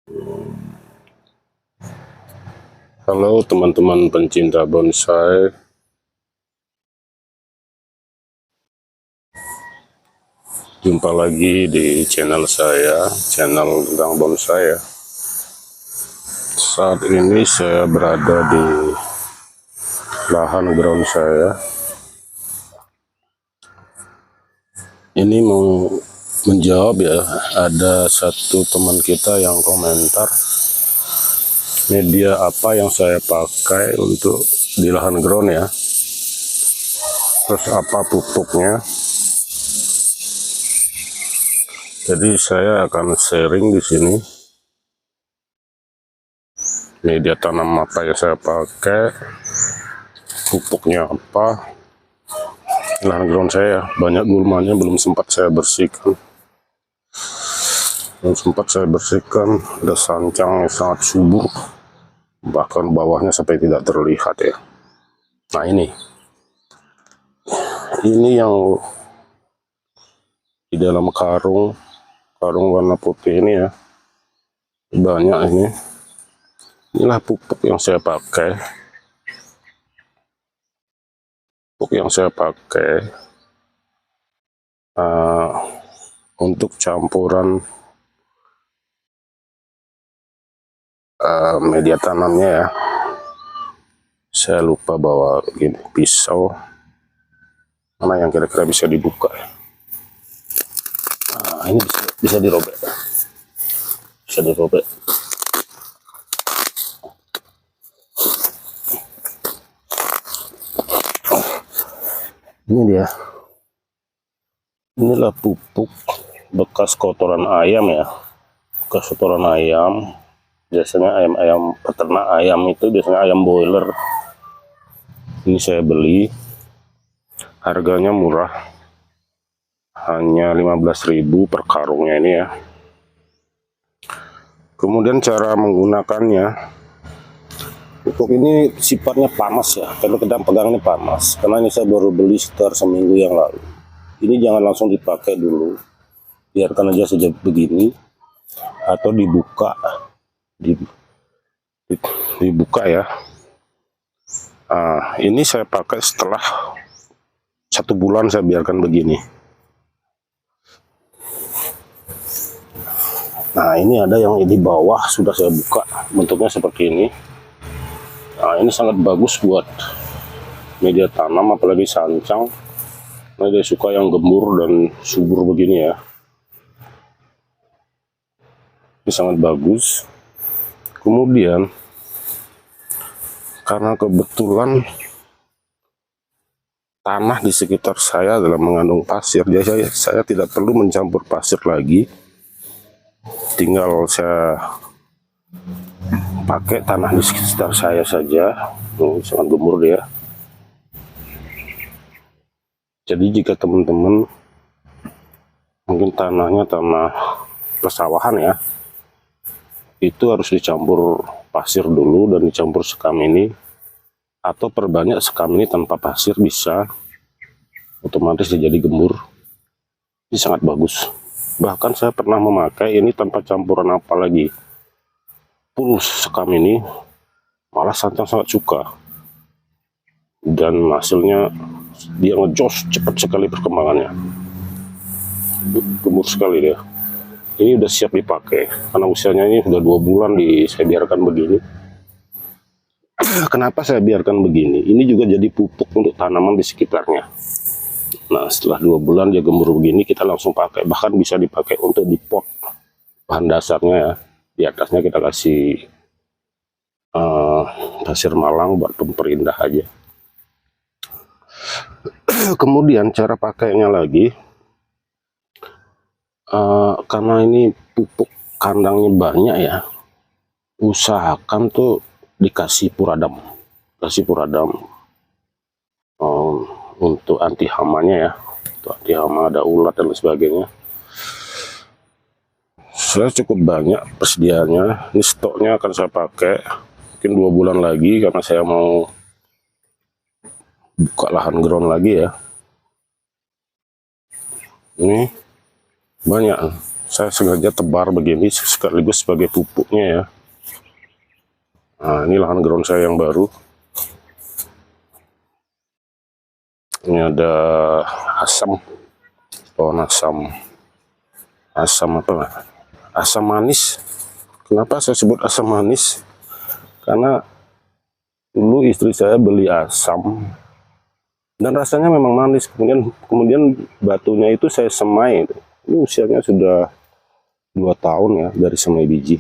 Halo teman-teman pencinta bonsai. Jumpa lagi di channel saya, channel tentang bonsai ya. Saat ini saya berada di lahan ground saya. Ini mau menjawab ya, ada satu teman kita yang komentar media apa yang saya pakai untuk di lahan ground ya. Terus apa pupuknya. Jadi saya akan sharing di sini media tanam apa yang saya pakai, pupuknya apa. Lahan ground saya banyak gulmanya, belum sempat saya bersihkan. Ada sancang yang sangat subur, bahkan bawahnya sampai tidak terlihat ya. Nah ini yang di dalam karung warna putih ini ya, banyak ini. Inilah pupuk yang saya pakai. Untuk campuran media tanamnya ya. Saya lupa bawa gini pisau, mana yang kira-kira bisa dibuka. Nah, ini bisa dirobek. Ini dia. Inilah pupuk bekas kotoran ayam ya. Biasanya ayam peternak ayam itu biasanya ayam boiler. Ini saya beli, harganya murah, hanya 15.000 per karungnya ini ya. Kemudian cara menggunakannya, pupuk ini sifatnya panas ya, kalau kita pegang ini panas, karena ini saya baru beli sekitar seminggu yang lalu. Ini jangan langsung dipakai dulu, biarkan aja saja begini, atau dibuka ya. Ini saya pakai setelah 1 bulan, saya biarkan begini. Nah ini ada yang di bawah sudah saya buka, bentuknya seperti ini. Nah ini sangat bagus buat media tanam, apalagi sancang. Nah dia suka yang gembur dan subur begini ya. Ini sangat bagus. Kemudian karena kebetulan tanah di sekitar saya adalah mengandung pasir, jadi saya tidak perlu mencampur pasir lagi. Tinggal saya pakai tanah di sekitar saya saja. Sangat gembur dia. Jadi jika teman-teman mungkin tanahnya tanah persawahan ya, itu harus dicampur pasir dulu dan dicampur sekam ini, atau perbanyak sekam ini tanpa pasir bisa, otomatis dia jadi gembur. Ini sangat bagus. Bahkan saya pernah memakai ini tanpa campuran apa lagi, full sekam ini, malah sancang sangat suka, dan hasilnya dia ngejos, cepat sekali perkembangannya, gembur sekali dia. Ini udah siap dipakai karena usianya ini sudah 2 bulan saya biarkan begini. Kenapa saya biarkan begini? Ini juga jadi pupuk untuk tanaman di sekitarnya. Nah setelah 2 bulan dia gembur begini, kita langsung pakai. Bahkan bisa dipakai untuk di pot bahan dasarnya ya. Di atasnya kita kasih pasir malang buat pemperindah aja. Kemudian cara pakainya lagi, karena ini pupuk kandangnya banyak ya, usahakan tuh dikasih puradam, untuk anti hamanya ya, untuk anti hama, ada ulat dan sebagainya. Saya cukup banyak persediaannya. Ini stoknya akan saya pakai mungkin 2 bulan lagi, karena saya mau buka lahan ground lagi ya. Ini banyak. saya sengaja tebar begini sekaligus sebagai pupuknya ya. Nah, ini lahan ground saya yang baru. Ini ada asam, pohon asam, apa? Asam manis. Kenapa saya sebut asam manis? Karena dulu istri saya beli asam dan rasanya memang manis. Kemudian batunya itu saya semai. Ini usianya sudah 2 tahun ya dari semai biji.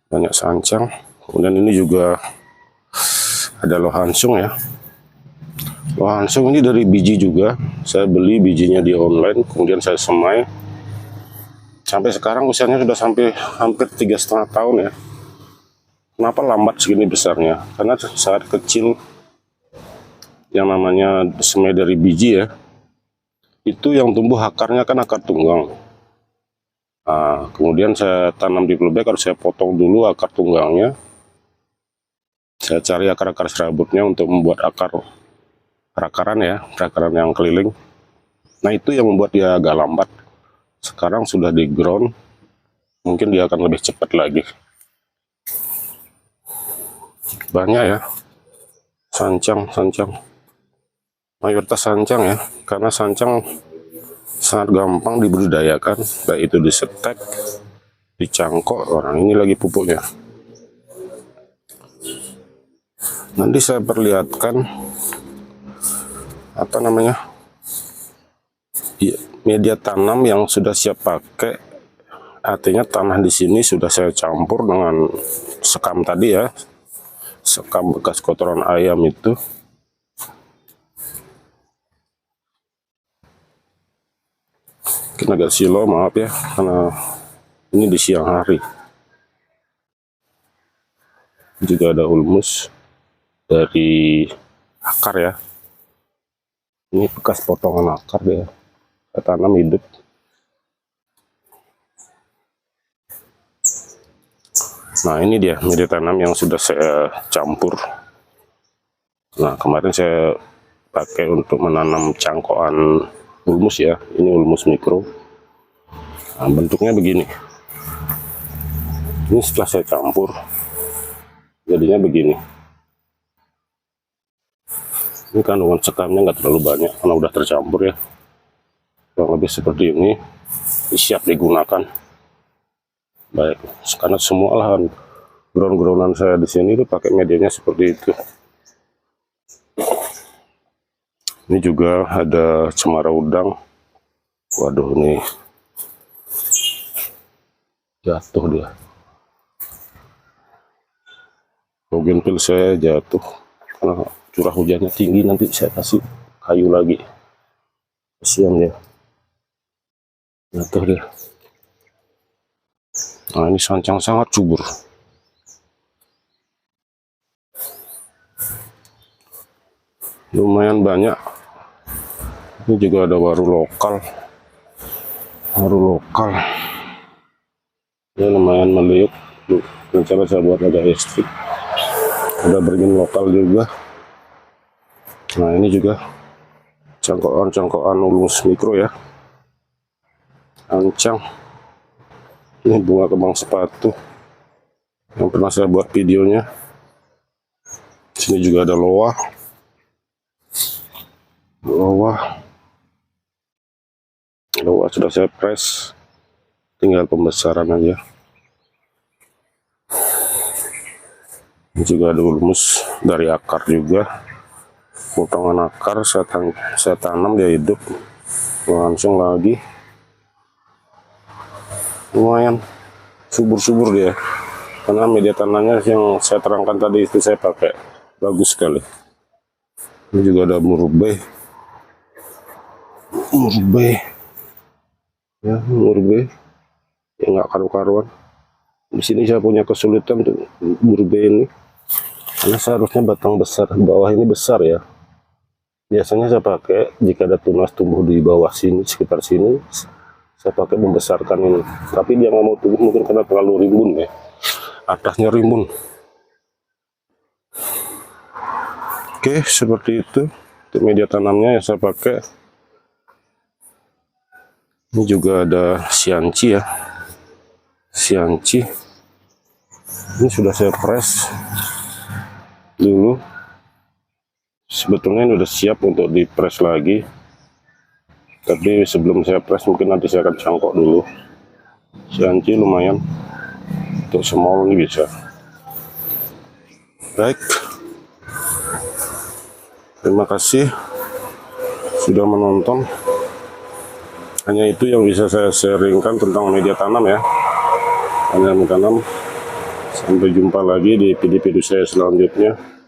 Banyak sancang. Kemudian ini juga ada lohansung ya. Lohansung ini dari biji juga. Saya beli bijinya di online, kemudian saya semai. Sampai sekarang usianya sudah sampai hampir 3,5 tahun ya. Kenapa lambat segini besarnya? Karena saat kecil yang namanya semai dari biji ya, itu yang tumbuh akarnya kan akar tunggang. Nah, kemudian saya tanam di flowbag, harus saya potong dulu akar tunggangnya. Saya cari akar-akar serabutnya untuk membuat akaran ya, akaran yang keliling. Nah, itu yang membuat dia agak lambat. Sekarang sudah di ground, mungkin dia akan lebih cepat lagi. Banyak ya, sancang. Mayoritas sancang ya, karena sancang sangat gampang dibudidayakan, baik itu di setek, dicangkok. Orang ini lagi pupuknya. Nanti saya perlihatkan apa namanya, media tanam yang sudah siap pakai. Artinya tanah di sini sudah saya campur dengan sekam tadi ya, sekam bekas kotoran ayam itu. Mungkin agak silo, maaf ya, karena ini di siang hari. Juga ada ulmus dari akar ya. Ini bekas potongan akar ya, saya tanam hidup. Nah, ini dia media tanam yang sudah saya campur. Nah, kemarin saya pakai untuk menanam cangkokan ulmus ya. Ini ulmus mikro. Nah, bentuknya begini. Ini setelah saya campur, jadinya begini. Ini kandungan sekamnya nggak terlalu banyak karena udah tercampur ya. Kurang lebih seperti ini, siap digunakan. Baik, karena semua lahan ground-groundan saya di sini itu pakai medianya seperti itu. Ini juga ada cemara udang. Waduh, ini jatuh dia. Bougainville saya jatuh karena curah hujannya tinggi. Nanti saya kasih kayu lagi. Kasihan dia. Jatuh dia. Nah, ini sancang sangat subur. Lumayan banyak. Ini juga ada waru lokal. Ini lumayan meliuk. Rencana saya buat agak ekstrim. Ada beringin lokal juga. Nah, ini juga cangkokan ulmus mikro ya. Ancang. Ini bunga kembang sepatu yang pernah saya buat videonya. Sini juga ada loa sudah saya press, tinggal pembesaran aja. Ini juga ada ulmus dari akar juga, potongan akar saya tanam, dia hidup langsung lagi. Lumayan subur dia, karena media tanamnya yang saya terangkan tadi itu saya pakai, bagus sekali. Ini juga ada murbe ya, murbe yang nggak karu-karuan. Di sini saya punya kesulitan untuk murbe ini, karena seharusnya batang besar, bawah ini besar ya. Biasanya saya pakai jika ada tunas tumbuh di bawah sini, sekitar sini, saya pakai membesarkan ini, tapi dia nggak mau tumbuh, mungkin karena terlalu rimbun ya, atasnya rimbun. Oke, seperti itu untuk media tanamnya yang saya pakai. Ini juga ada sianci ya, sianci. Ini sudah saya press dulu. Sebetulnya ini udah siap untuk di press lagi, tapi sebelum saya press mungkin nanti saya akan cangkok dulu. Sianci lumayan untuk small ini bisa. Baik, terima kasih sudah menonton. Hanya itu yang bisa saya sharingkan tentang media tanam ya, hanya tanam. Sampai jumpa lagi di video saya selanjutnya.